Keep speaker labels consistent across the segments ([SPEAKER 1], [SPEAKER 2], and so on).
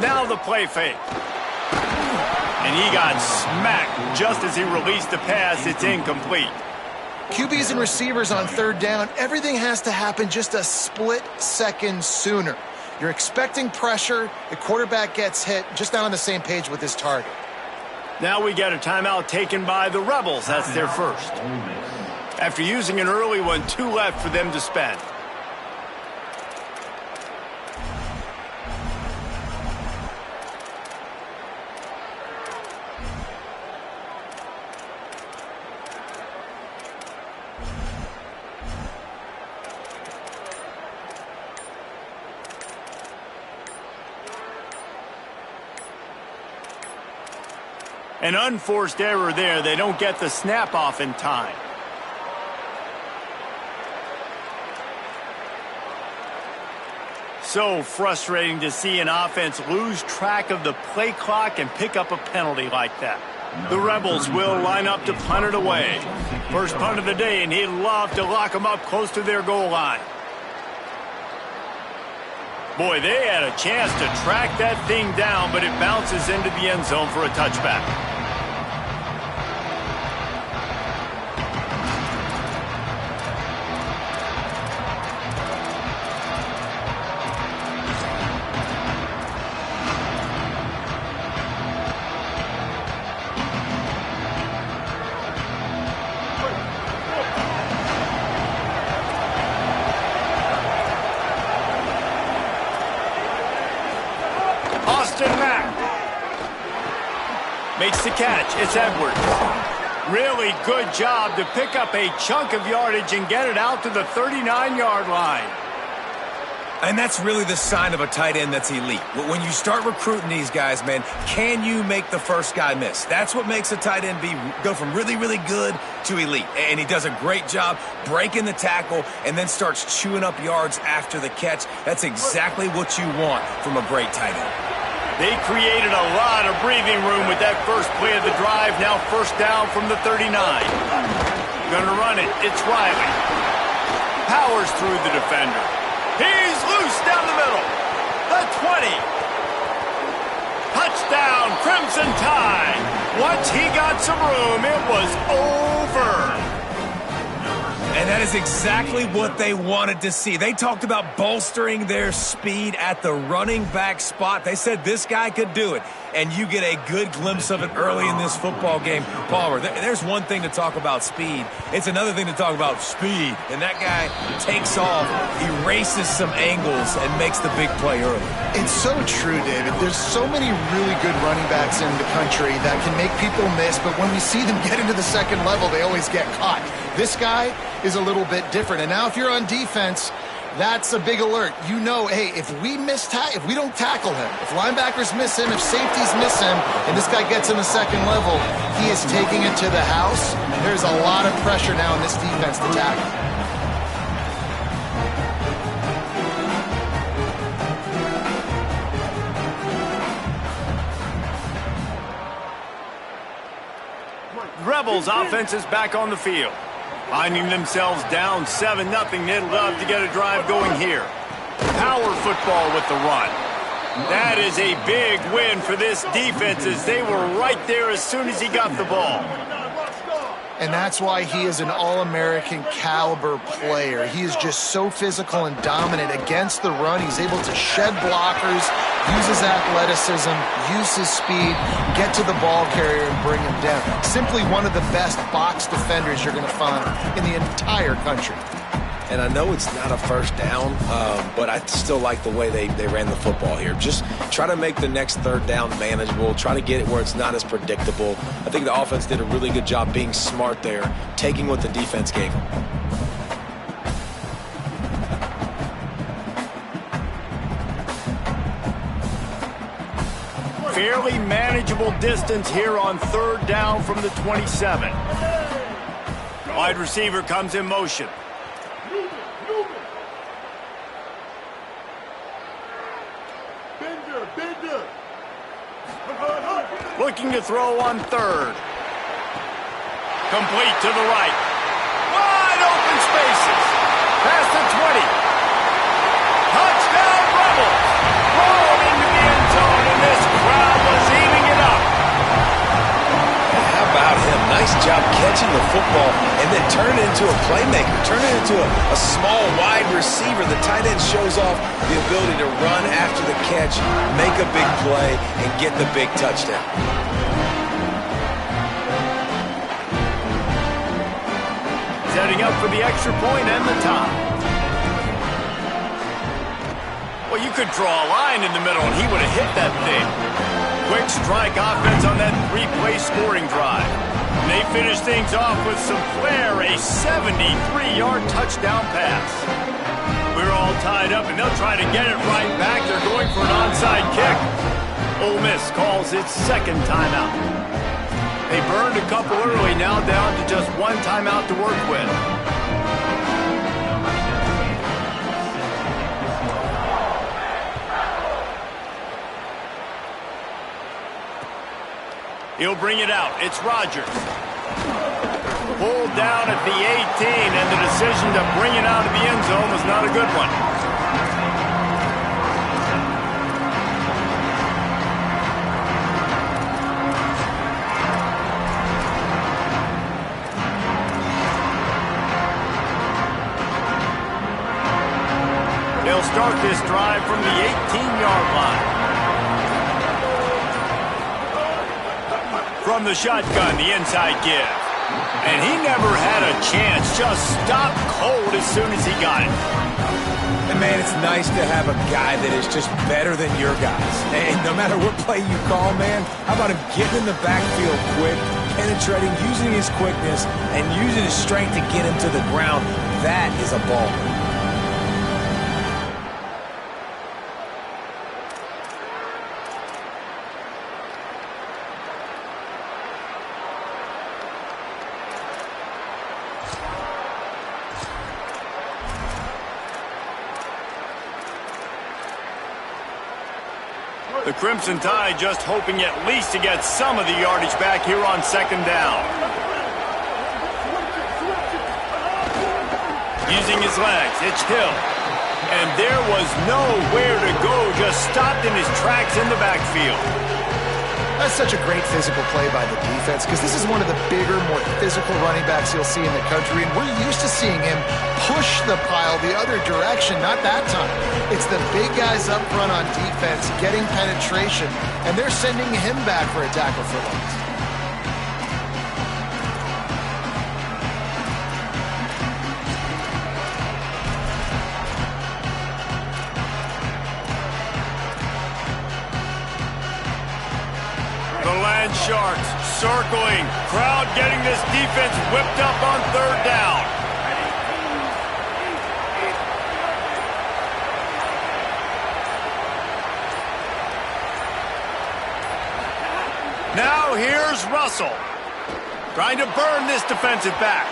[SPEAKER 1] Now the play fake. And he got smacked just as he released the pass. It's incomplete.
[SPEAKER 2] QBs and receivers on third down, everything has to happen just a split second sooner. You're expecting pressure, the quarterback gets hit, just not on the same page with his target.
[SPEAKER 1] Now we get a timeout taken by the Rebels. That's their first. After using an early one, 2 left for them to spend. An unforced error there. They don't get the snap off in time. So frustrating to see an offense lose track of the play clock and pick up a penalty like that. The Rebels will line up to punt it away. First punt of the day, and he'd love to lock them up close to their goal line. Boy, they had a chance to track that thing down, but it bounces into the end zone for a touchback. Makes the catch. It's Edwards. Really good job to pick up a chunk of yardage and get it out to the 39-yard line.
[SPEAKER 3] And that's really the sign of a tight end that's elite. When you start recruiting these guys, man, can you make the first guy miss? That's what makes a tight end go from really, really good to elite. And he does a great job breaking the tackle and then starts chewing up yards after the catch. That's exactly what you want from a great tight end.
[SPEAKER 1] They created a lot of breathing room with that first play of the drive. Now first down from the 39. Gonna run it. It's Riley. Powers through the defender. He's loose down the middle. The 20. Touchdown, Crimson Tide. Once he got some room, it was over.
[SPEAKER 3] And that is exactly what they wanted to see. They talked about bolstering their speed at the running back spot. They said this guy could do it. And you get a good glimpse of it early in this football game. Palmer, there's one thing to talk about speed. It's another thing to talk about speed. And that guy takes off, erases some angles, and makes the big play early.
[SPEAKER 2] It's so true, David. There's so many really good running backs in the country that can make people miss, but when we see them get into the second level, they always get caught. This guy is a little bit different. And now if you're on defense, that's a big alert. You know, hey, if we don't tackle him, if linebackers miss him, if safeties miss him, and this guy gets in the second level, he is taking it to the house. There's a lot of pressure now in this defense to tackle.
[SPEAKER 1] Rebels offense is back on the field. Finding themselves down 7-0, they'd love to get a drive going here. Power football with the run. That is a big win for this defense as they were right there as soon as he got the ball.
[SPEAKER 2] And that's why he is an All-American caliber player. He is just so physical and dominant against the run. He's able to shed blockers, use his athleticism, use his speed, get to the ball carrier and bring him down. Simply one of the best box defenders you're going to find in the entire country.
[SPEAKER 3] And I know it's not a first down, but I still like the way they ran the football here. Just try to make the next third down manageable. Try to get it where it's not as predictable. I think the offense did a really good job being smart there, taking what the defense gave them.
[SPEAKER 1] Fairly manageable distance here on third down from the 27. Wide receiver comes in motion. Looking to throw on third. Complete to the right. Wide open spaces. Past the 20. Touchdown Rebels. Roll into the end zone, and
[SPEAKER 3] catching the football and then turn it into a playmaker, turn it into a small wide receiver. The tight end shows off the ability to run after the catch, make a big play, and get the big touchdown.
[SPEAKER 1] Setting up for the extra point and the tie. Well, you could draw a line in the middle, and he would have hit that thing. Quick strike offense on that three-play scoring drive. And they finish things off with some flair, a 73-yard touchdown pass. We're all tied up, and they'll try to get it right back. They're going for an onside kick. Ole Miss calls its second timeout. They burned a couple early, now down to just one timeout to work with. He'll bring it out. It's Rodgers. Pulled down at the 18, and the decision to bring it out of the end zone was not a good one. They'll start this drive from the 18-yard line. From the shotgun, the inside give. And he never had a chance. Just stopped cold as soon as he got it.
[SPEAKER 3] And, man, it's nice to have a guy that is just better than your guys. And no matter what play you call, man, how about him getting in the backfield quick, penetrating, using his quickness, and using his strength to get him to the ground. That is a baller.
[SPEAKER 1] The Crimson Tide just hoping at least to get some of the yardage back here on second down. Using his legs, it's Hill. And there was nowhere to go, just stopped in his tracks in the backfield.
[SPEAKER 2] That's such a great physical play by the defense because this is one of the bigger, more physical running backs you'll see in the country, and we're used to seeing him push the pile the other direction, not that time. It's the big guys up front on defense getting penetration, and they're sending him back for a tackle for loss.
[SPEAKER 1] Sharks circling, crowd getting this defense whipped up on third down. Now here's Russell, trying to burn this defensive back.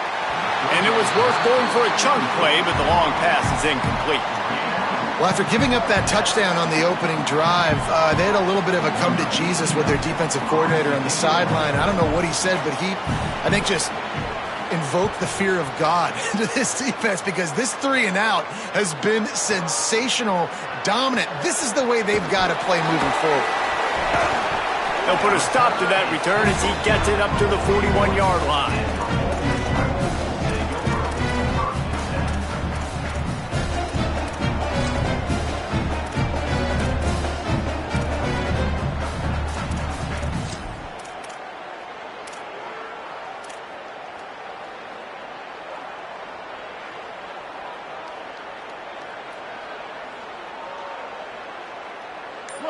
[SPEAKER 1] And it was worth going for a chunk play, but the long pass is incomplete.
[SPEAKER 2] Well, after giving up that touchdown on the opening drive, they had a little bit of a come to Jesus with their defensive coordinator on the sideline. I don't know what he said, but he, I think, just invoked the fear of God into this defense because this 3-and-out has been sensational, dominant. This is the way they've got to play moving forward.
[SPEAKER 1] They'll put a stop to that return as he gets it up to the 41-yard line.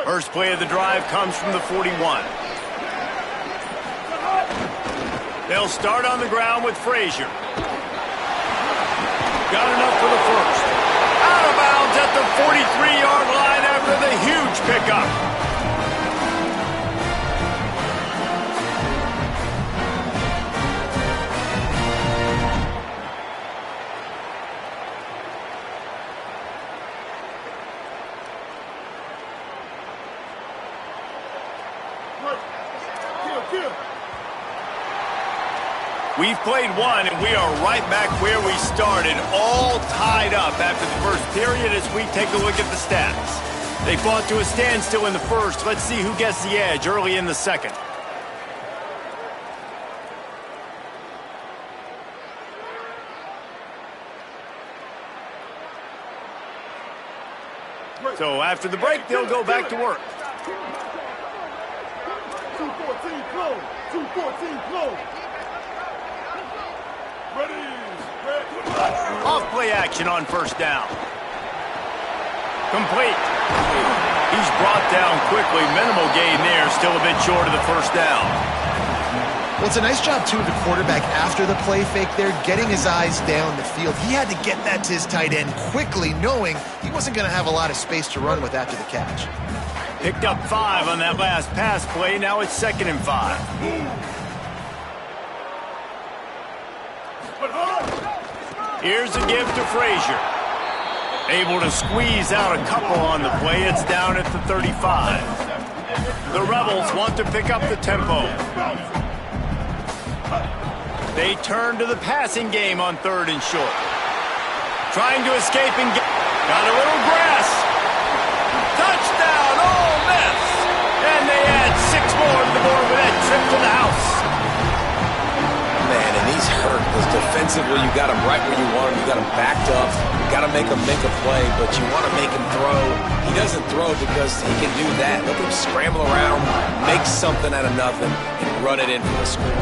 [SPEAKER 1] First play of the drive comes from the 41. They'll start on the ground with Frazier. Got enough for the first. Out of bounds at the 43-yard line after the huge pickup. We've played one, and we are right back where we started, all tied up after the first period as we take a look at the stats. They fought to a standstill in the first. Let's see who gets the edge early in the second. So after the break, they'll go back to work.
[SPEAKER 4] 214 close. 214 close. Ready.
[SPEAKER 1] Off play action on first down. Complete. He's brought down quickly. Minimal gain there. Still a bit short of the first down.
[SPEAKER 2] Well, it's a nice job, too, of the quarterback after the play fake there, getting his eyes down the field. He had to get that to his tight end quickly, knowing he wasn't going to have a lot of space to run with after the catch.
[SPEAKER 1] Picked up 5 on that last pass play. Now it's 2nd and 5. Here's a give to Frazier. Able to squeeze out a couple on the play. It's down at the 35. The Rebels want to pick up the tempo. They turn to the passing game on 3rd and short. Trying to escape and get... Got a little grass. Touchdown, Ole Miss! And they add 6 more to the board with that trip to the house.
[SPEAKER 3] Man, and he's hurt because defensively you got him right where you want him. You got him backed up. You got to make him make a play, but you want to make him throw. He doesn't throw because he can do that. Look at him scramble around, make something out of nothing, and run it in for the score.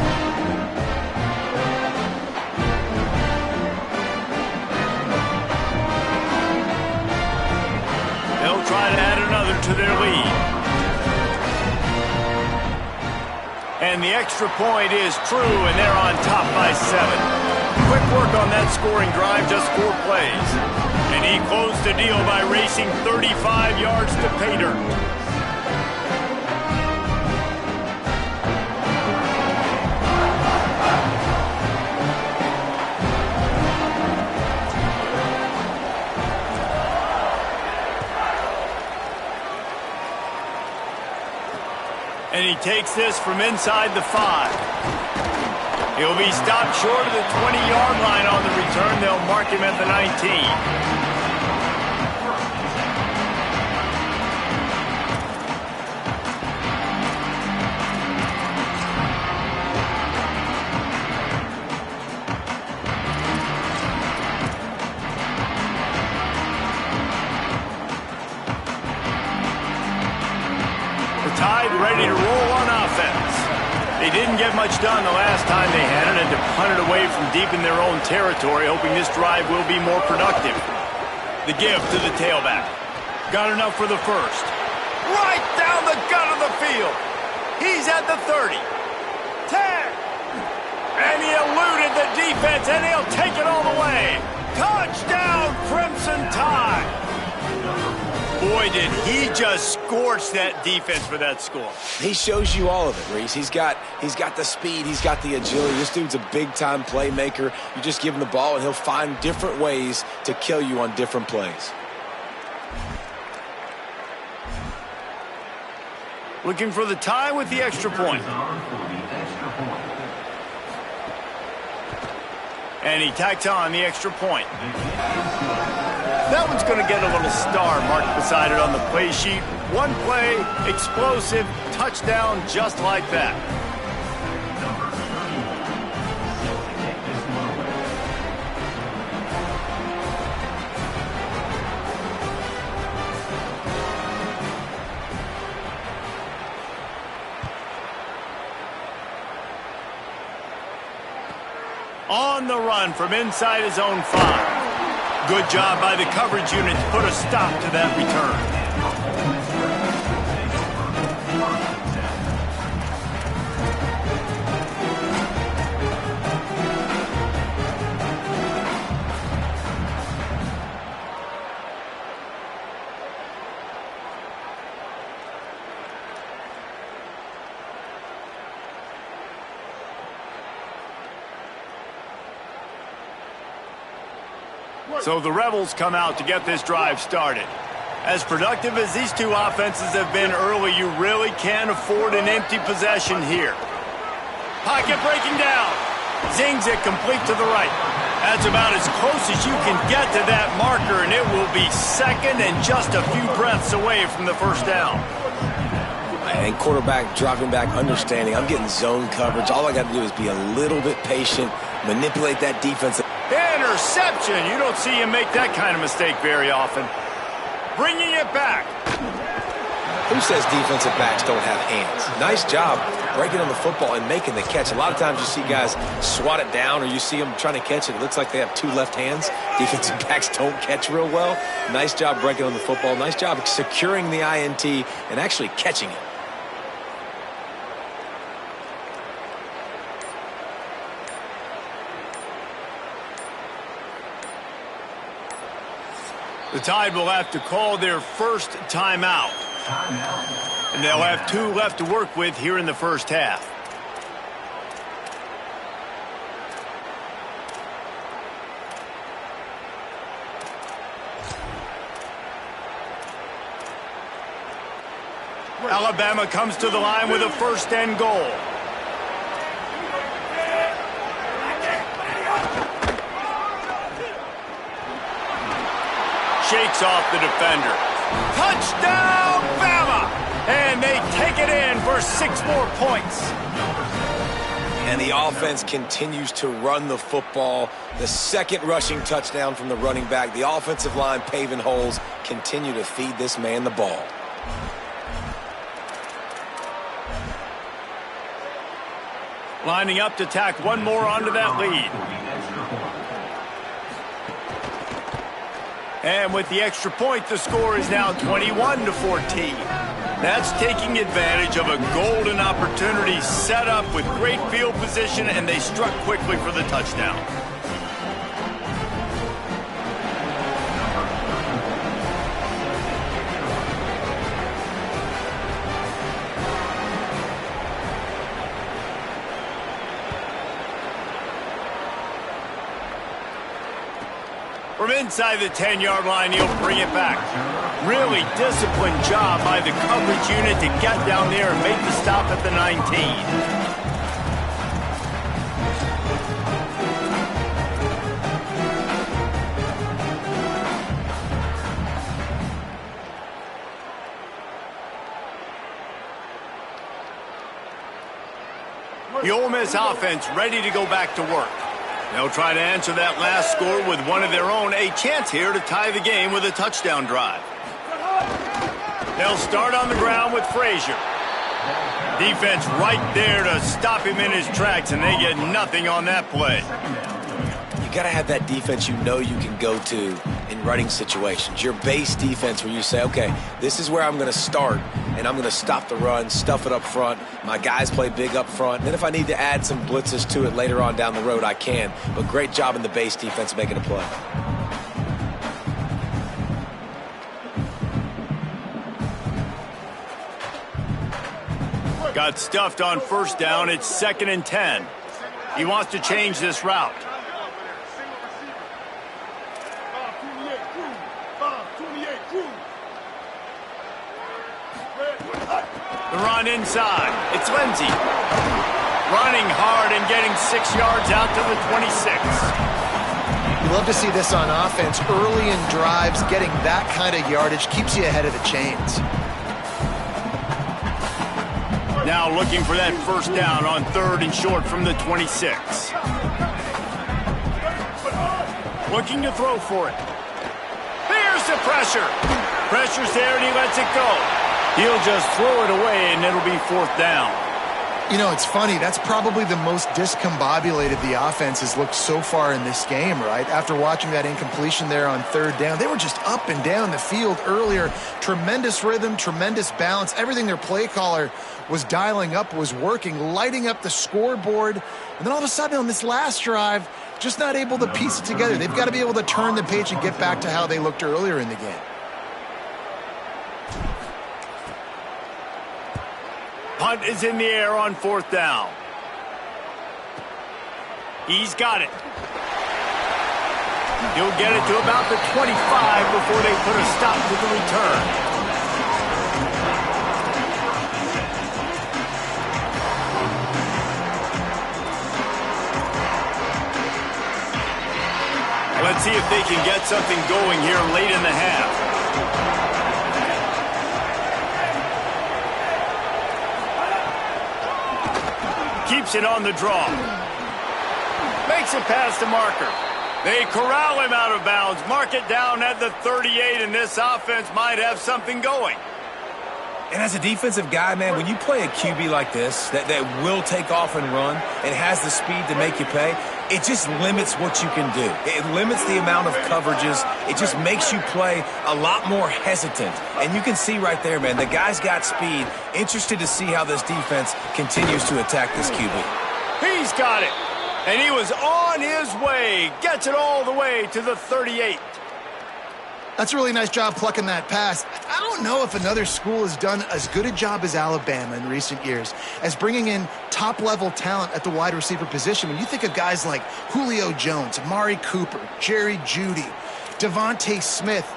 [SPEAKER 1] They'll try to add another to their lead. And the extra point is true, and they're on top by 7. Quick work on that scoring drive, just 4 plays. And he closed the deal by racing 35 yards to pay dirt. And he takes this from inside the 5. He'll be stopped short of the 20-yard line on the return. They'll mark him at the 19. Tide ready to roll on offense. They didn't get much done the last time they had it and to punt it away from deep in their own territory, hoping this drive will be more productive. The give to the tailback. Got enough for the first. Right down the gut of the field. He's at the 30. 10. And he eluded the defense, and he'll take it all the way. Touchdown, Crimson Tide. Boy, did he just scorch that defense for that score.
[SPEAKER 3] He shows you all of it, Reese. He's got the speed. He's got the agility. This dude's a big-time playmaker. You just give him the ball, and he'll find different ways to kill you on different plays.
[SPEAKER 1] Looking for the tie with the extra point. And he tacks on the extra point. That one's going to get a little star marked beside it on the play sheet. One play, explosive, touchdown just like that. On the run from inside his own 5. Good job by the coverage unit to put a stop to that return. So the Rebels come out to get this drive started. As productive as these two offenses have been early, you really can't afford an empty possession here. Pocket breaking down. Zings it complete to the right. That's about as close as you can get to that marker, and it will be 2nd and just a few breaths away from the first down.
[SPEAKER 3] And quarterback dropping back, understanding I'm getting zone coverage. All I got to do is be a little bit patient, manipulate that defense.
[SPEAKER 1] Interception. You don't see him make that kind of mistake very often. bringing it back.
[SPEAKER 3] Who says defensive backs don't have hands? Nice job breaking on the football and making the catch. A lot of times you see guys swat it down or you see them trying to catch it. It looks like they have two left hands. Defensive backs don't catch real well. Nice job breaking on the football. Nice job securing the INT and actually catching it.
[SPEAKER 1] The Tide will have to call their first timeout. And they'll have 2 left to work with here in the first half. Alabama comes to the line with a first and goal. Shakes off the defender. Touchdown, Bama! And they take it in for 6 more points.
[SPEAKER 3] And the offense continues to run the football. The second rushing touchdown from the running back. The offensive line paving holes. Continue to feed this man the ball.
[SPEAKER 1] Lining up to tack one more onto that lead. And with the extra point, the score is now 21-14. That's taking advantage of a golden opportunity set up with great field position, and they struck quickly for the touchdown. From inside the 10-yard line, he'll bring it back. Really disciplined job by the coverage unit to get down there and make the stop at the 19. The Ole Miss offense ready to go back to work. They'll try to answer that last score with one of their own. A chance here to tie the game with a touchdown drive. They'll start on the ground with Frazier. Defense right there to stop him in his tracks, and they get nothing on that play.
[SPEAKER 3] You got to have that defense you know you can go to in running situations. Your base defense where you say, okay, this is where I'm going to start, and I'm going to stop the run, stuff it up front. My guys play big up front. Then if I need to add some blitzes to it later on down the road, I can. But great job in the base defense making a play.
[SPEAKER 1] Got stuffed on first down. It's 2nd and 10. He wants to change this route. The run inside. It's Lindsey. Running hard and getting 6 yards out to the 26.
[SPEAKER 2] You love to see this on offense. Early in drives, getting that kind of yardage keeps you ahead of the chains.
[SPEAKER 1] Now looking for that first down on 3rd and short from the 26. Looking to throw for it. There's the pressure. Pressure's there and he lets it go. He'll just throw it away and it'll be 4th down.
[SPEAKER 2] You know, it's funny. That's probably the most discombobulated the offense has looked so far in this game, right? After watching that incompletion there on 3rd down, they were just up and down the field earlier. Tremendous rhythm, tremendous balance. Everything their play caller was dialing up was working, lighting up the scoreboard. And then all of a sudden on this last drive, just not able to piece it together. They've got to be able to turn the page and get back to how they looked earlier in the game.
[SPEAKER 1] Punt is in the air on 4th down. He's got it. He'll get it to about the 25 before they put a stop to the return. Let's see if they can get something going here late in the half. Keeps it on the draw. Makes it past the marker. They corral him out of bounds. Mark it down at the 38, and this offense might have something going.
[SPEAKER 3] And as a defensive guy, man, when you play a QB like this that will take off and run and has the speed to make you pay, it just limits what you can do. It limits the amount of coverages. It just makes you play a lot more hesitant. And you can see right there, man, the guy's got speed. Interested to see how this defense continues to attack this QB.
[SPEAKER 1] He's got it. And he was on his way. Gets it all the way to the 38.
[SPEAKER 2] That's a really nice job plucking that pass. I don't know if another school has done as good a job as Alabama in recent years as bringing in top-level talent at the wide receiver position. When you think of guys like Julio Jones, Amari Cooper, Jerry Jeudy, Devontae Smith,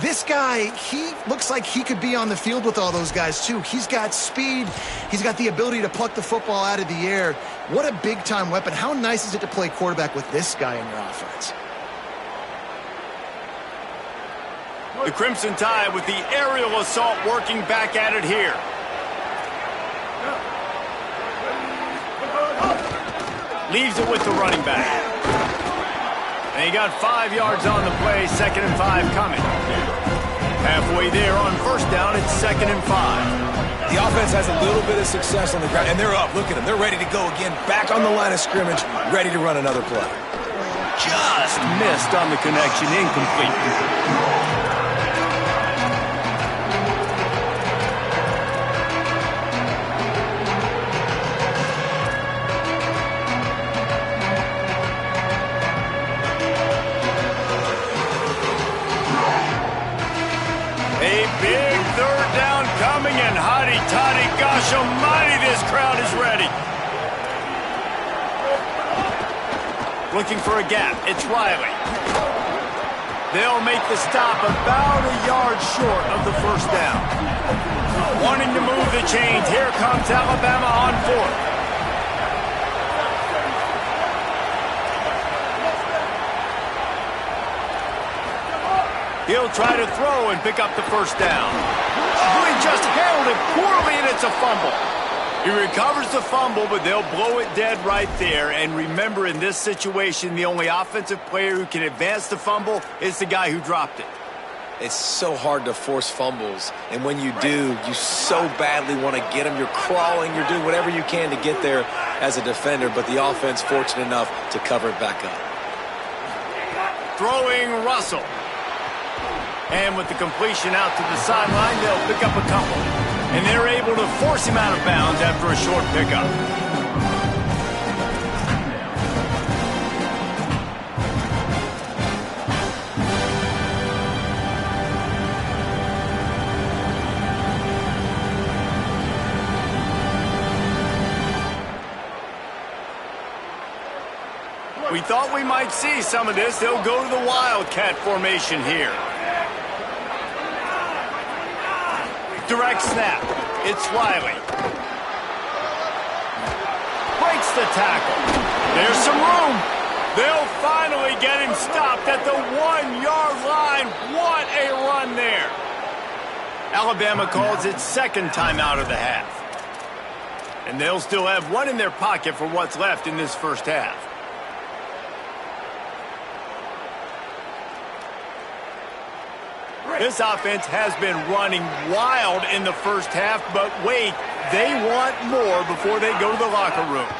[SPEAKER 2] this guy, he looks like he could be on the field with all those guys too. He's got speed. He's got the ability to pluck the football out of the air. What a big-time weapon. How nice is it to play quarterback with this guy in your offense?
[SPEAKER 1] The Crimson Tide with the aerial assault working back at it here. Leaves it with the running back. And he got 5 yards on the play, 2nd and 5 coming. Halfway there on first down, it's 2nd and 5.
[SPEAKER 3] The offense has a little bit of success on the ground, and they're up. Look at them. They're ready to go again, back on the line of scrimmage, ready to run another play.
[SPEAKER 1] Just missed on the connection, incomplete. Gosh almighty, this crowd is ready. Looking for a gap. It's Riley. They'll make the stop about a yard short of the first down. Wanting to move the chains. Here comes Alabama on 4th. He'll try to throw and pick up the first down. Oh, he just handled it poorly, and it's a fumble. He recovers the fumble, but they'll blow it dead right there. And remember, in this situation, the only offensive player who can advance the fumble is the guy who dropped it.
[SPEAKER 3] It's so hard to force fumbles, and when you do, you so badly want to get them. You're crawling, you're doing whatever you can to get there as a defender, but the offense fortunate enough to cover it back up.
[SPEAKER 1] Throwing Russell. And with the completion out to the sideline, they'll pick up a couple. And they're able to force him out of bounds after a short pickup. We thought we might see some of this. They'll go to the Wildcat formation here. Direct snap. It's Riley. Breaks the tackle. There's some room. They'll finally get him stopped at the 1-yard line. What a run there. Alabama calls its second timeout of the half. And they'll still have one in their pocket for what's left in this first half. This offense has been running wild in the first half, but wait, they want more before they go to the locker room.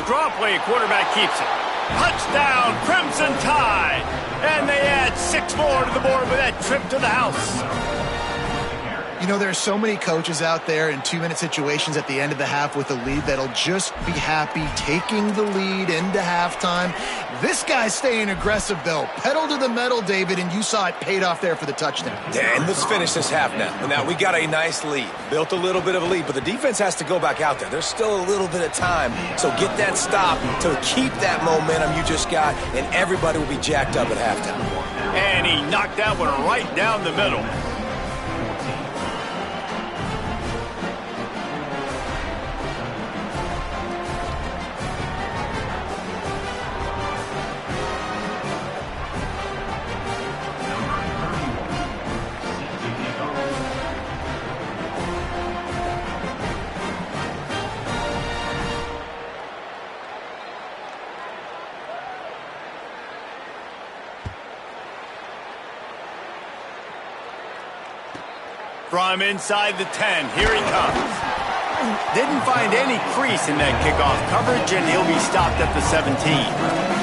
[SPEAKER 1] Draw play, quarterback keeps it. Touchdown, Crimson Tide! And they add 6 more to the board with that trip to the house.
[SPEAKER 2] You know, there are so many coaches out there in 2-minute situations at the end of the half with a lead that'll just be happy taking the lead into halftime. This guy's staying aggressive, though. Pedal to the metal, David, and you saw it paid off there for the touchdown.
[SPEAKER 3] And let's finish this half now. Now, we got a nice lead. Built a little bit of a lead, but the defense has to go back out there. There's still a little bit of time. So get that stop to keep that momentum you just got, and everybody will be jacked up at halftime.
[SPEAKER 1] And he knocked that one right down the middle. From inside the 10, here he comes. Didn't find any crease in that kickoff coverage, and he'll be stopped at the 17.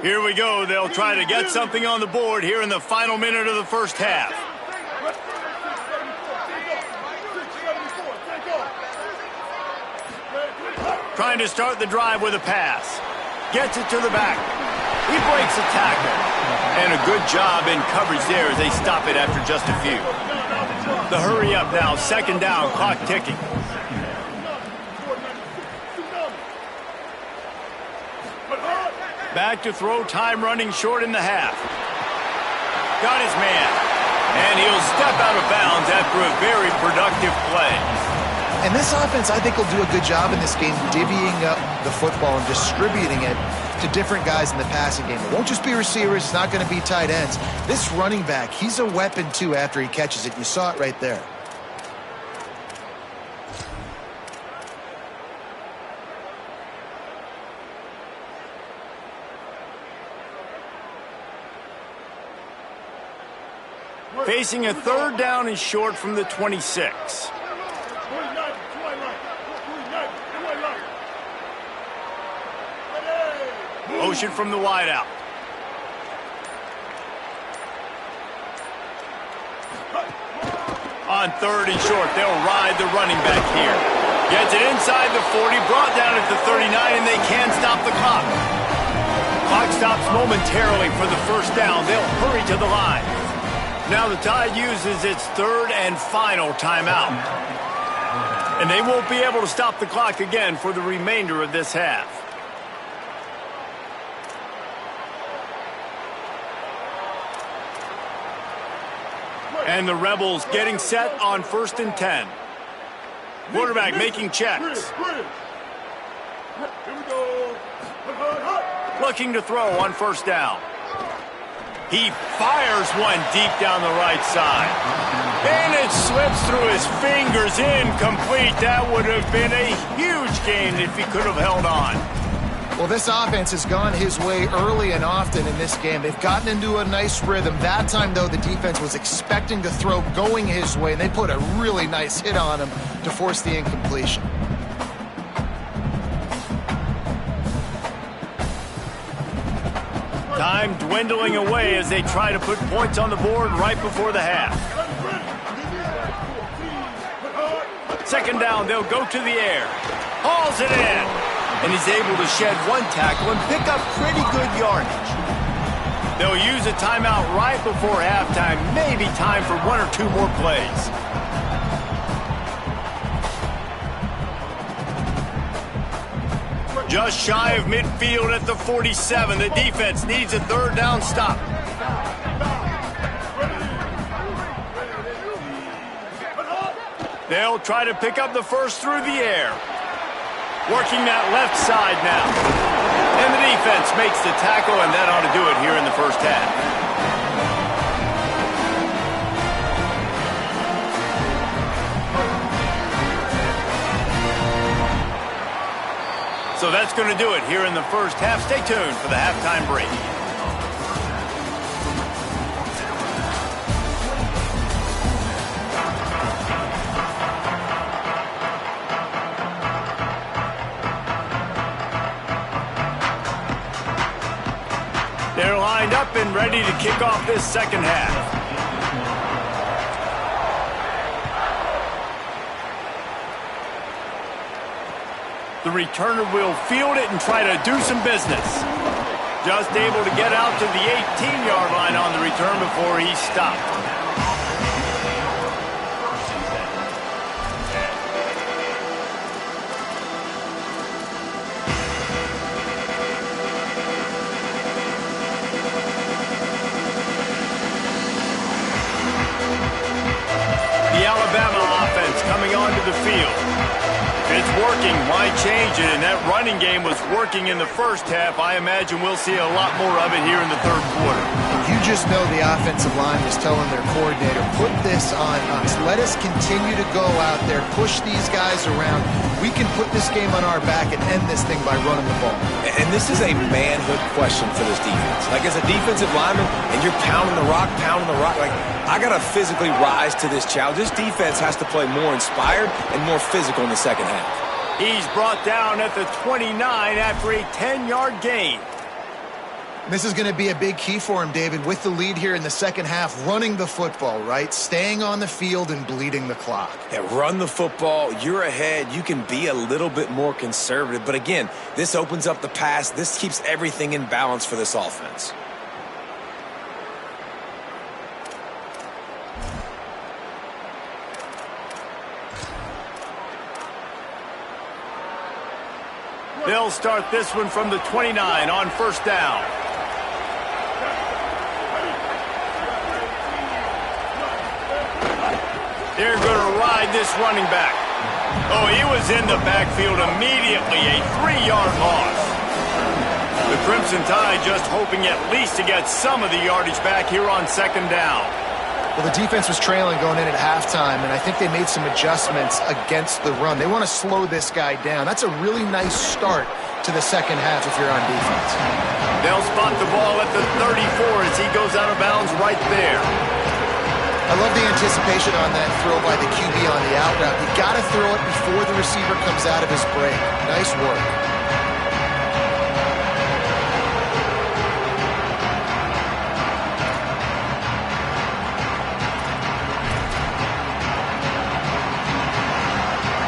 [SPEAKER 1] Here we go. They'll try to get something on the board here in the final minute of the first half. Trying to start the drive with a pass. Gets it to the back. He breaks a tackle. And a good job in coverage there as they stop it after just a few. The hurry up now. Second down. Clock ticking. Back to throw, time running short in the half. Got his man. And he'll step out of bounds after a very productive play.
[SPEAKER 2] And this offense, I think, will do a good job in this game divvying up the football and distributing it to different guys in the passing game. It won't just be receivers. It's not going to be tight ends. This running back, he's a weapon, too, after he catches it. You saw it right there.
[SPEAKER 1] Facing a third down and short from the 26. Motion from the wideout. On third and short, they'll ride the running back here. Gets it inside the 40, brought down at the 39, and they can't stop the clock. Clock stops momentarily for the first down. They'll hurry to the line. Now the Tide uses its third and final timeout. And they won't be able to stop the clock again for the remainder of this half. And the Rebels getting set on 1st and 10. Quarterback making checks. Looking to throw on first down. He fires one deep down the right side. And it slips through his fingers, incomplete. That would have been a huge gain if he could have held on.
[SPEAKER 2] Well, this offense has gone his way early and often in this game. They've gotten into a nice rhythm. That time, though, the defense was expecting to throw going his way, and they put a really nice hit on him to force the incompletion.
[SPEAKER 1] Time dwindling away as they try to put points on the board right before the half. Second down, they'll go to the air. Hauls it in. And he's able to shed one tackle and pick up pretty good yardage. They'll use a timeout right before halftime. Maybe time for one or two more plays. Just shy of midfield at the 47. The defense needs a third down stop. They'll try to pick up the first through the air. Working that left side now. And the defense makes the tackle, and that ought to do it here in the first half. So that's going to do it here in the first half. Stay tuned for the halftime break. They're lined up and ready to kick off this second half. The returner will field it and try to do some business. Just able to get out to the 18-yard line on the return before he stopped. The Alabama offense coming onto the field. It's working. Why change it? And that running game was working in the first half. I imagine we'll see a lot more of it here in the third quarter.
[SPEAKER 2] You just know the offensive line was telling their coordinator, put this on us. Let us continue to go out there, push these guys around. We can put this game on our back and end this thing by running the ball.
[SPEAKER 3] And this is a manhood question for this defense. Like, as a defensive lineman, and you're pounding the rock, like, I got to physically rise to this challenge. This defense has to play more inspired and more physical in the second half.
[SPEAKER 1] He's brought down at the 29 after a 10-yard gain.
[SPEAKER 2] This is going to be a big key for him, David, with the lead here in the second half, running the football, right? Staying on the field and bleeding the clock.
[SPEAKER 3] Yeah, run the football. You're ahead. You can be a little bit more conservative. But again, this opens up the pass. This keeps everything in balance for this offense.
[SPEAKER 1] They'll start this one from the 29 on first down. They're going to ride this running back. Oh, he was in the backfield immediately, a 3-yard loss. The Crimson Tide just hoping at least to get some of the yardage back here on second down.
[SPEAKER 2] Well, the defense was trailing going in at halftime, and I think they made some adjustments against the run. They want to slow this guy down. That's a really nice start to the second half if you're on defense.
[SPEAKER 1] They'll spot the ball at the 34 as he goes out of bounds right there.
[SPEAKER 2] I love the anticipation on that throw by the QB on the out route. You got to throw it before the receiver comes out of his break. Nice work.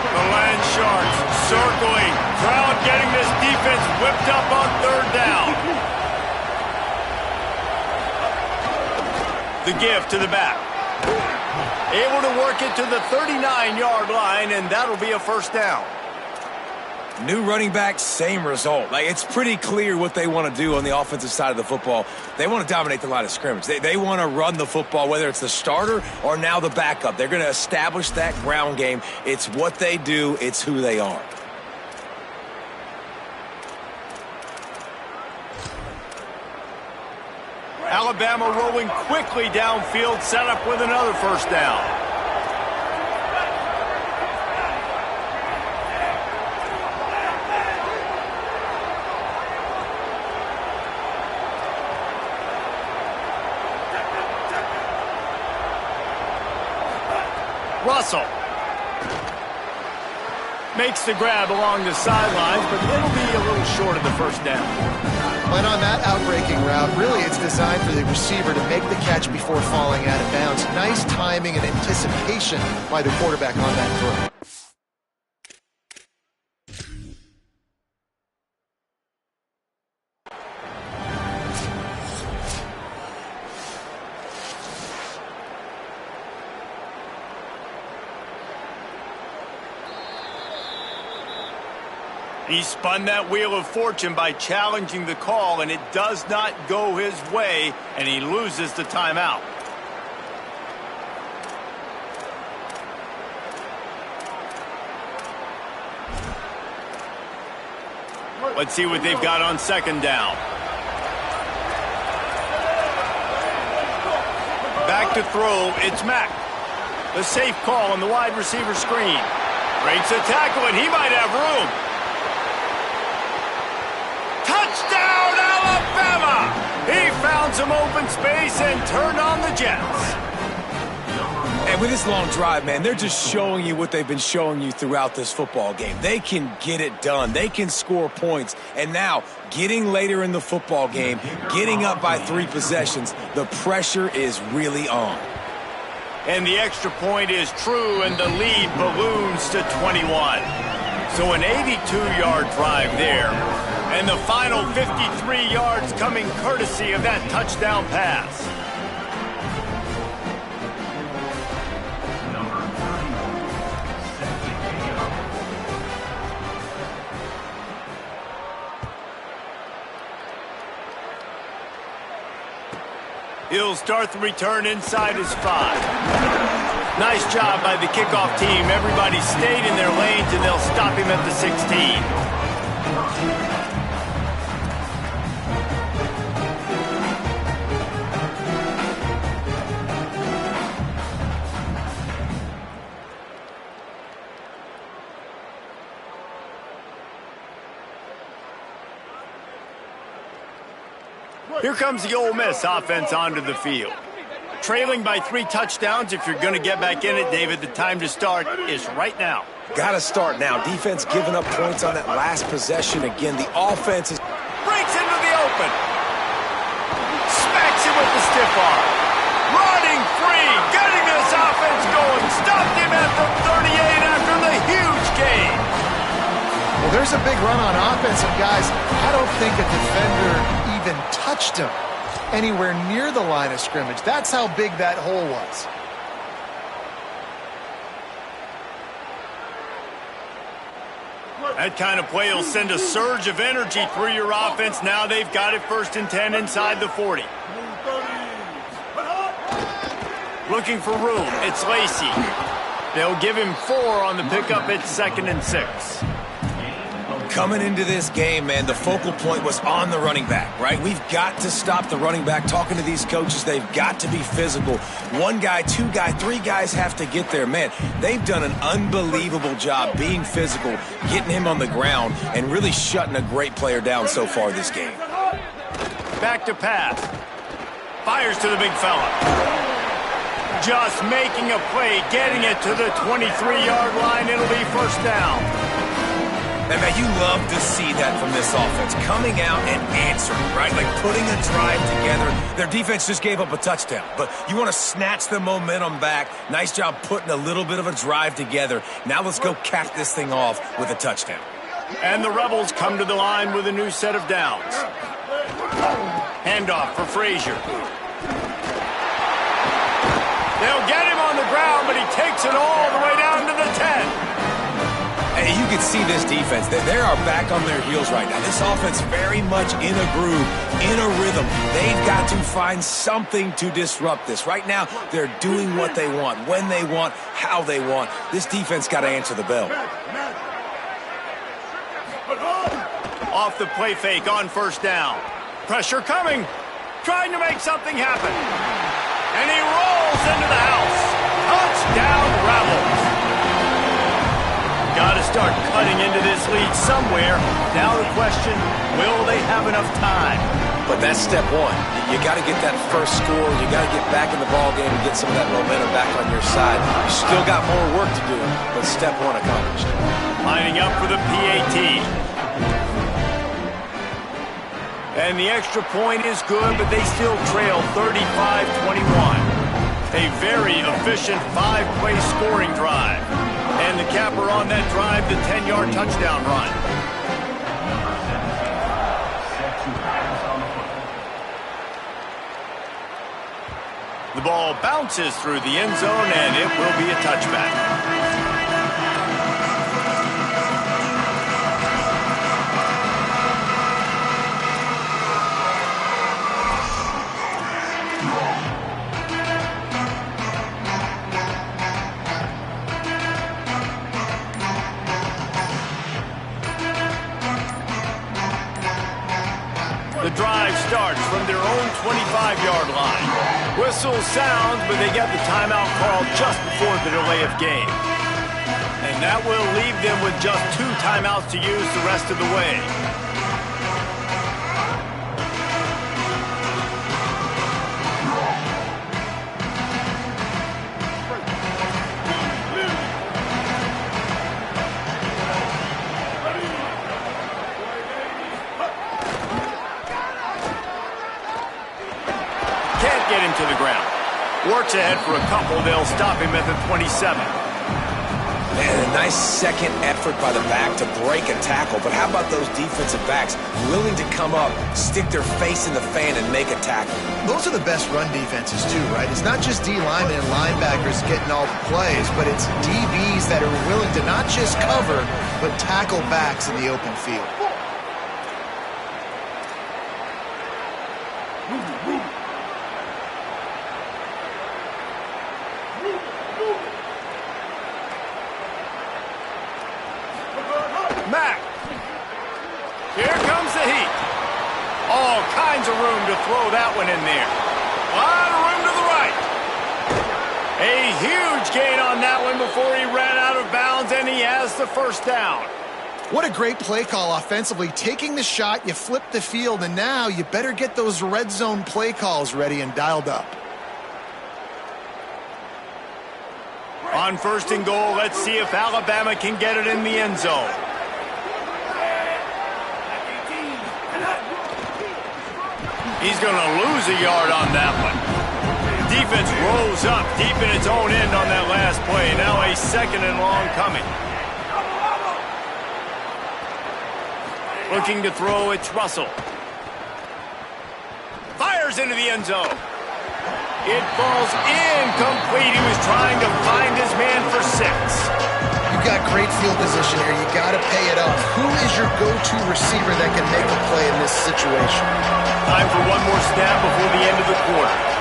[SPEAKER 1] The Land Sharks circling. Crowd getting this defense whipped up on third down. The give to the back. Able to work it to the 39-yard line, and that'll be a first down.
[SPEAKER 3] New running back, same result. Like, it's pretty clear what they want to do on the offensive side of the football. They want to dominate the line of scrimmage. They want to run the football, whether it's the starter or now the backup. They're going to establish that ground game. It's what they do. It's who they are.
[SPEAKER 1] Alabama rolling quickly downfield, set up with another first down. Russell makes the grab along the sidelines, but it'll be a little short of the first down.
[SPEAKER 2] And on that outbreaking route, really it's designed for the receiver to make the catch before falling out of bounds. Nice timing and anticipation by the quarterback on that throw.
[SPEAKER 1] He spun that wheel of fortune by challenging the call, and it does not go his way, and he loses the timeout. Let's see what they've got on second down. Back to throw, it's Mack. The safe call on the wide receiver screen. Breaks a tackle, and he might have room. Touchdown, Alabama! He found some open space and turned on the Jets.
[SPEAKER 3] And with this long drive, man, they're just showing you what they've been showing you throughout this football game. They can get it done. They can score points. And now, getting later in the football game, getting up by 3 possessions, the pressure is really on.
[SPEAKER 1] And the extra point is true, and the lead balloons to 21. So an 82-yard drive there. And the final 53 yards coming courtesy of that touchdown pass. He'll start the return inside his 5. Nice job by the kickoff team. Everybody stayed in their lanes, and they'll stop him at the 16. Here comes the Ole Miss offense onto the field. Trailing by 3 touchdowns. If you're going to get back in it, David, the time to start is right now.
[SPEAKER 3] Got to start now. Defense giving up points on that last possession. Again, the offense is...
[SPEAKER 1] Breaks into the open. Smacks him with the stiff arm. Running free. Getting this offense going. Stopped him at the 38 after the huge gain.
[SPEAKER 2] Well, there's a big run on offense, and guys, I don't think a defender even touched him anywhere near the line of scrimmage. That's how big that hole was.
[SPEAKER 1] That kind of play will send a surge of energy through your offense. Now they've got it 1st and 10 inside the 40. Looking for room. It's Lacey. They'll give him 4 on the pickup. It's 2nd and 6.
[SPEAKER 3] Coming into this game, man, the focal point was on the running back, right? We've got to stop the running back. Talking to these coaches, they've got to be physical. 1 guy, 2 guy, 3 guys have to get there. Man, they've done an unbelievable job being physical, getting him on the ground, and really shutting a great player down so far this game.
[SPEAKER 1] Back to pass. Fires to the big fella. Just making a play, getting it to the 23-yard line. It'll be 1st down.
[SPEAKER 3] And man, you love to see that from this offense. Coming out and answering, right? Like putting a drive together. Their defense just gave up a touchdown, but you want to snatch the momentum back. Nice job putting a little bit of a drive together. Now let's go cap this thing off with a touchdown.
[SPEAKER 1] And the Rebels come to the line with a new set of downs. Handoff for Frazier. They'll get him on the ground, but he takes it all the way down to the 10.
[SPEAKER 3] Hey, you can see this defense. They are back on their heels right now. This offense very much in a groove, in a rhythm. They've got to find something to disrupt this. Right now, they're doing what they want, when they want, how they want. This defense got to answer the bell.
[SPEAKER 1] Off the play fake on 1st down. Pressure coming. Trying to make something happen. And he rolls into the house. Touchdown, Rebels. Got to start cutting into this lead somewhere. Now the question, will they have enough time?
[SPEAKER 3] But that's step 1. You got to get that first score. You got to get back in the ball game and get some of that momentum back on your side. You still got more work to do, but step 1 accomplished.
[SPEAKER 1] Lining up for the PAT. And the extra point is good, but they still trail 35-21. A very efficient 5-play scoring drive. And the capper on that drive, the 10-yard touchdown run. The ball bounces through the end zone, and it will be a touchback. The drive starts from their own 25-yard line. Whistle sounds, but they get the timeout called just before the delay of game. And that will leave them with just 2 timeouts to use the rest of the way. Get him to the ground. Works ahead for a couple. They'll stop him at the 27.
[SPEAKER 3] Man, a nice second effort by the back to break a tackle. But how about those defensive backs willing to come up, stick their face in the fan, and make a tackle?
[SPEAKER 2] Those are the best run defenses too, right? It's not just D linemen and linebackers getting all the plays, but it's DBs that are willing to not just cover, but tackle backs in the open field.
[SPEAKER 1] finds a room to throw that one in there. A lot of room to the right. A huge gain on that one before he ran out of bounds, and he has the first down.
[SPEAKER 2] What a great play call offensively. Taking the shot, you flip the field, and now you better get those red zone play calls ready and dialed up.
[SPEAKER 1] On 1st and goal, let's see if Alabama can get it in the end zone. He's going to lose a yard on that one. Defense rolls up deep in its own end on that last play. Now a 2nd and long coming. Looking to throw, it's Russell. Fires into the end zone. It falls incomplete. He was trying to find his man for 6.
[SPEAKER 2] You've got great field position here. You got to pay it off. Who is your go-to receiver that can make a play in this situation?
[SPEAKER 1] Time for one more snap before the end of the quarter.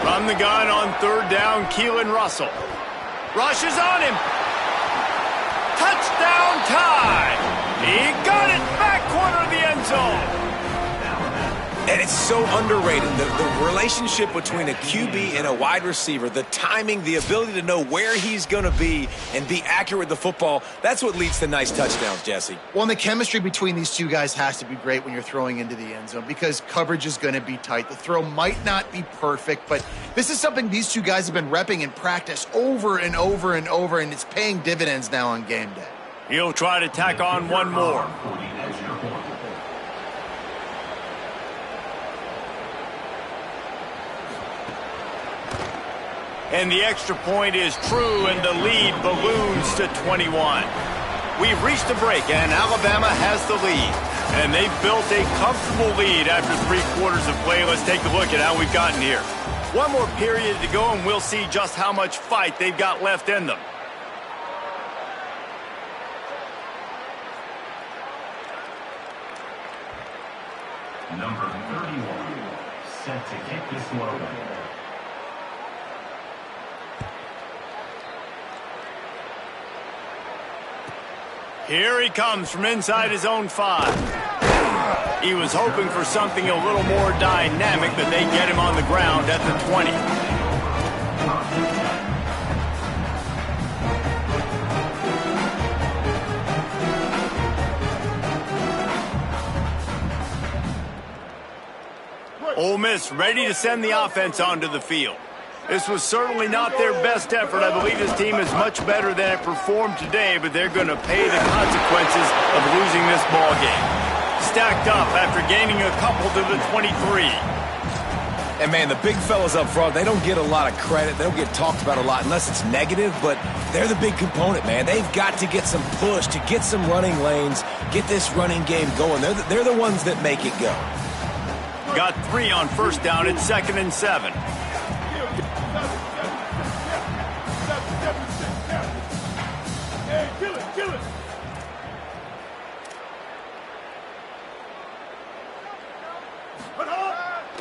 [SPEAKER 1] From the gun on 3rd down, Keelan Russell. Rushes on him. Touchdown time. He got it back corner of the end zone.
[SPEAKER 3] And it's so underrated. The relationship between a QB and a wide receiver, the timing, the ability to know where he's going to be and be accurate with the football, that's what leads to nice touchdowns, Jesse.
[SPEAKER 2] Well, and the chemistry between these two guys has to be great when you're throwing into the end zone because coverage is going to be tight. The throw might not be perfect, but this is something these two guys have been repping in practice over and over and over, and it's paying dividends now on game day.
[SPEAKER 1] He'll try to tack on one more. And the extra point is true, and the lead balloons to 21. We've reached a break, and Alabama has the lead. And they've built a comfortable lead after 3 quarters of play. Let's take a look at how we've gotten here. One more period to go, and we'll see just how much fight they've got left in them.
[SPEAKER 5] Number 31, set to kick this one.
[SPEAKER 1] Here he comes from inside his own 5. He was hoping for something a little more dynamic, but they get him on the ground at the 20. Ole Miss ready to send the offense onto the field. This was certainly not their best effort. I believe this team is much better than it performed today, but they're going to pay the consequences of losing this ball game. Stacked up after gaining a couple to the 23.
[SPEAKER 3] And, man, the big fellas up front, they don't get a lot of credit. They don't get talked about a lot unless it's negative, but they're the big component, man. They've got to get some push, to get some running lanes, get this running game going. They're the ones that make it go.
[SPEAKER 1] Got 3 on 1st down. It's 2nd and 7.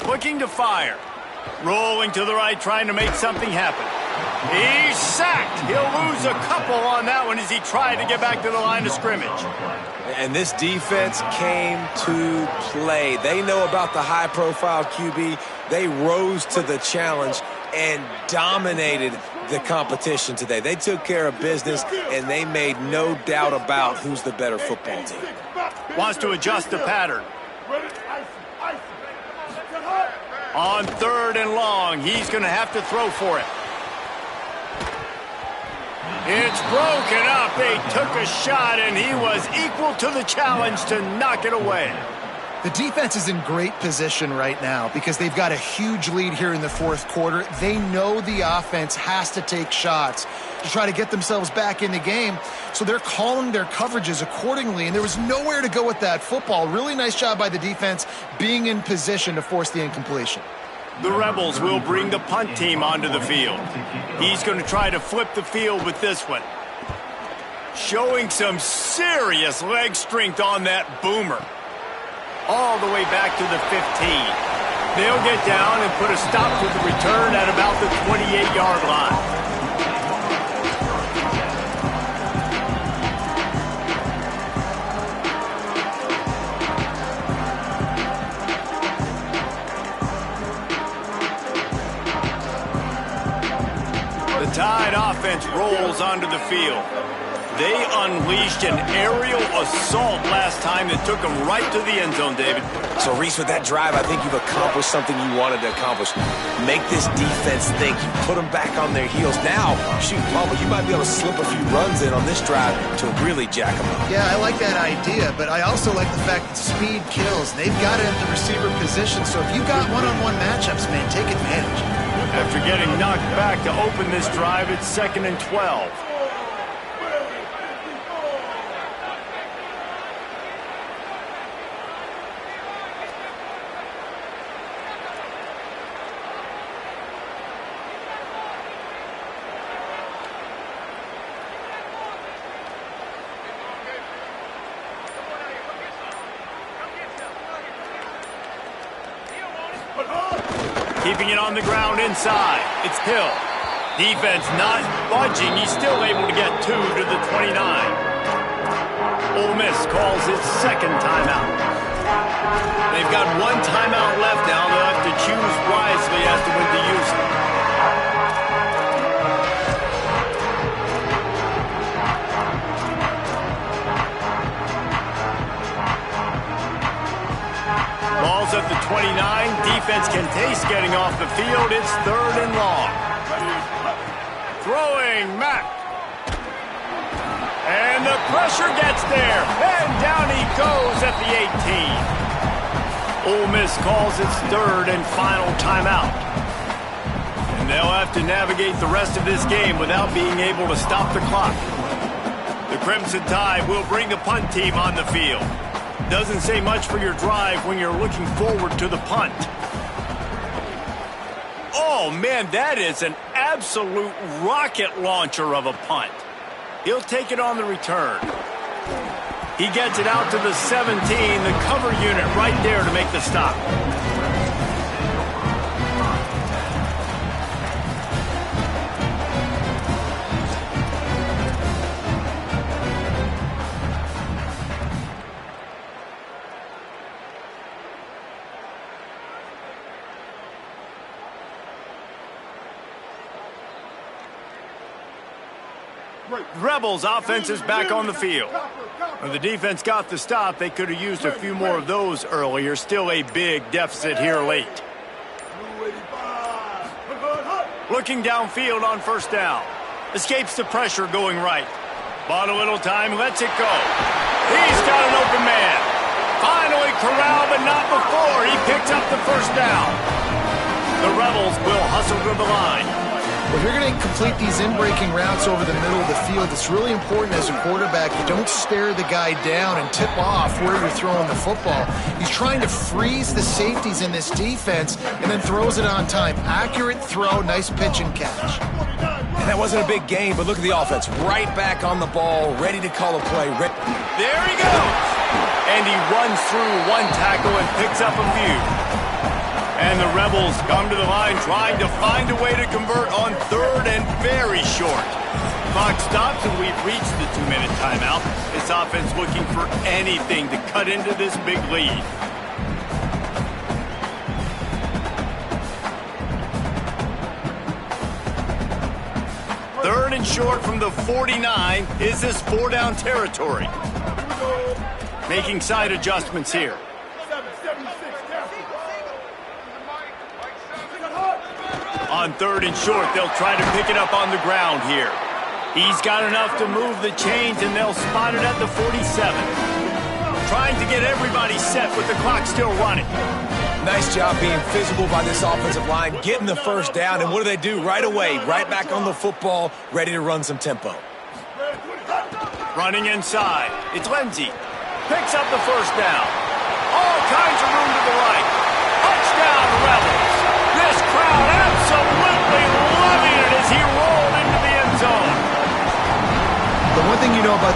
[SPEAKER 1] Looking to fire. Rolling to the right, trying to make something happen. He's sacked. He'll lose a couple on that one as he tried to get back to the line of scrimmage.
[SPEAKER 3] And this defense came to play. They know about the high-profile QB. They rose to the challenge and dominated the competition today. They took care of business, and they made no doubt about who's the better football team.
[SPEAKER 1] Wants to adjust the pattern. On 3rd and long, he's going to have to throw for it. It's broken up. They took a shot, and he was equal to the challenge to knock it away.
[SPEAKER 2] The defense is in great position right now because they've got a huge lead here in the 4th quarter. They know the offense has to take shots to try to get themselves back in the game, so they're calling their coverages accordingly, and there was nowhere to go with that football. Really nice job by the defense being in position to force the incompletion.
[SPEAKER 1] The Rebels will bring the punt team onto the field. He's going to try to flip the field with this one. Showing some serious leg strength on that boomer. All the way back to the 15. They'll get down and put a stop to the return at about the 28-yard line. The Tide offense rolls onto the field. They unleashed an aerial assault last time that took them right to the end zone, David.
[SPEAKER 3] So, Reese, with that drive, I think you've accomplished something you wanted to accomplish. Make this defense think. You put them back on their heels. Now, shoot, Mama, you might be able to slip a few runs in on this drive to really jack them up.
[SPEAKER 2] Yeah, I like that idea, but I also like the fact that speed kills. They've got it at the receiver position, so if you got one-on-one matchups, man, take advantage.
[SPEAKER 1] After getting knocked back to open this drive, it's 2nd and 12. Keeping it on the ground inside. It's Hill. Defense not budging. He's still able to get 2 to the 29. Ole Miss calls its second timeout. They've got one timeout left now. They'll have to choose wisely as to when to use it. Ball's at the 29. Defense can taste getting off the field. It's 3rd and long. Throwing Mack. And the pressure gets there. And down he goes at the 18. Ole Miss calls its 3rd and final timeout. And they'll have to navigate the rest of this game without being able to stop the clock. The Crimson Tide will bring the punt team on the field. Doesn't say much for your drive when you're looking forward to the punt. Oh, man, that is an absolute rocket launcher of a punt. He'll take it on the return. He gets it out to the 17, the cover unit right there to make the stop. Rebels offense is back on the field. When the defense got the stop, they could have used a few more of those earlier. Still a big deficit here late. Looking downfield on first down. Escapes the pressure going right. Bought a little time, lets it go. He's got an open man. Finally corralled, but not before. He picks up the first down. The Rebels will hustle to the line.
[SPEAKER 2] If you're going to complete these in-breaking routes over the middle of the field, it's really important as a quarterback you don't stare the guy down and tip off where you're throwing the football. He's trying to freeze the safeties in this defense and then throws it on time. Accurate throw, nice pitch and catch.
[SPEAKER 3] And that wasn't a big gain, but look at the offense. Right back on the ball, ready to call a play.
[SPEAKER 1] There he goes! And he runs through one tackle and picks up a few. And the Rebels come to the line trying to find a way to convert on 3rd and very short. Clock stops and we've reached the 2-minute timeout. This offense looking for anything to cut into this big lead. Third and short from the 49. Is this 4-down territory? Making side adjustments here. On 3rd and short, they'll try to pick it up on the ground here. He's got enough to move the chains, and they'll spot it at the 47. Trying to get everybody set with the clock still running.
[SPEAKER 3] Nice job being physical by this offensive line, getting the first down, and what do? Right away, right back on the football, ready to run some tempo.
[SPEAKER 1] Running inside. It's Lindsey. Picks up the first down. All kinds of room to the right. Touchdown, Rebels. This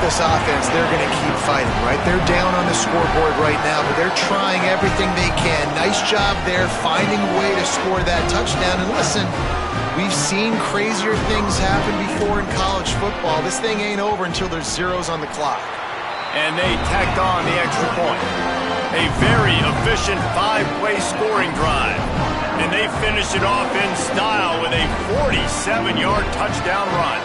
[SPEAKER 2] this offense, they're going to keep fighting, right? They're down on the scoreboard right now, but they're trying everything they can. Nice job there, finding a way to score that touchdown. And listen, we've seen crazier things happen before in college football. This thing ain't over until there's zeros on the clock.
[SPEAKER 1] And they tacked on the extra point. A very efficient 5-play scoring drive. And they finished it off in style with a 47-yard touchdown run.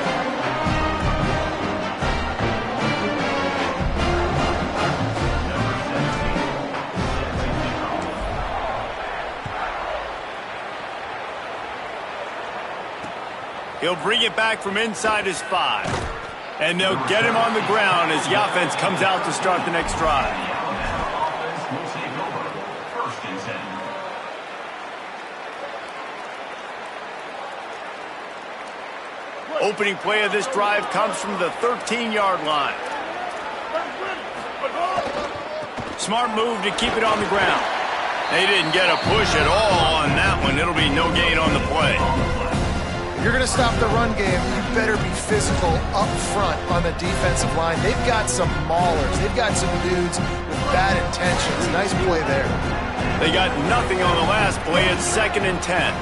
[SPEAKER 1] He'll bring it back from inside his 5. And they'll get him on the ground as the offense comes out to start the next drive. Opening play of this drive comes from the 13-yard line. Smart move to keep it on the ground. They didn't get a push at all on that one. It'll be no gain on the play.
[SPEAKER 2] If you're going to stop the run game, you better be physical up front on the defensive line. They've got some maulers. They've got some dudes with bad intentions. Nice play there.
[SPEAKER 1] They got nothing on the last play. It's 2nd and 10.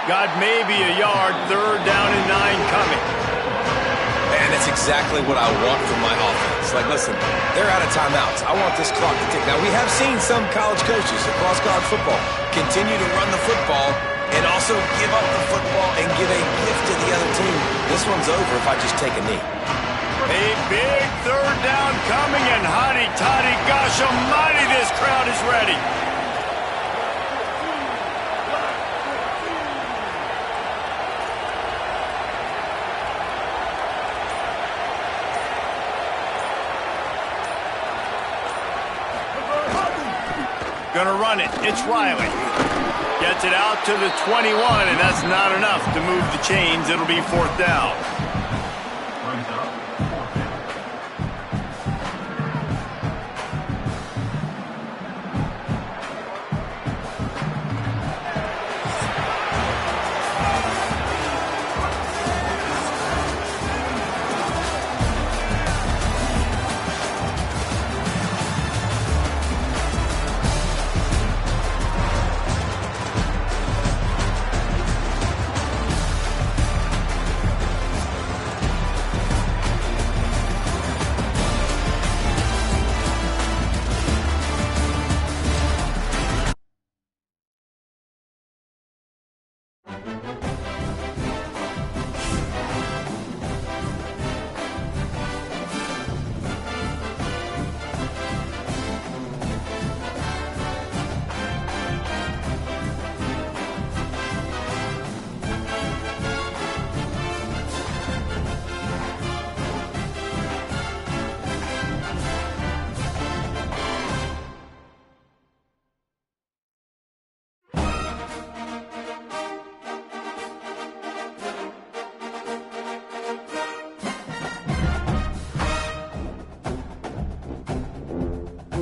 [SPEAKER 1] Got maybe a yard, 3rd down and 9 coming.
[SPEAKER 3] Man, that's exactly what I want from my offense. Like, listen, they're out of timeouts. I want this clock to tick. Now, we have seen some college coaches across college football continue to run the football and also give up the football and give a gift to the other team. This one's over if I just take a knee.
[SPEAKER 1] A big 3rd down coming, and hotty-toddy, gosh almighty, this crowd is ready. Gonna run it. It's Riley. Gets it out to the 21, and that's not enough to move the chains. It'll be 4th down.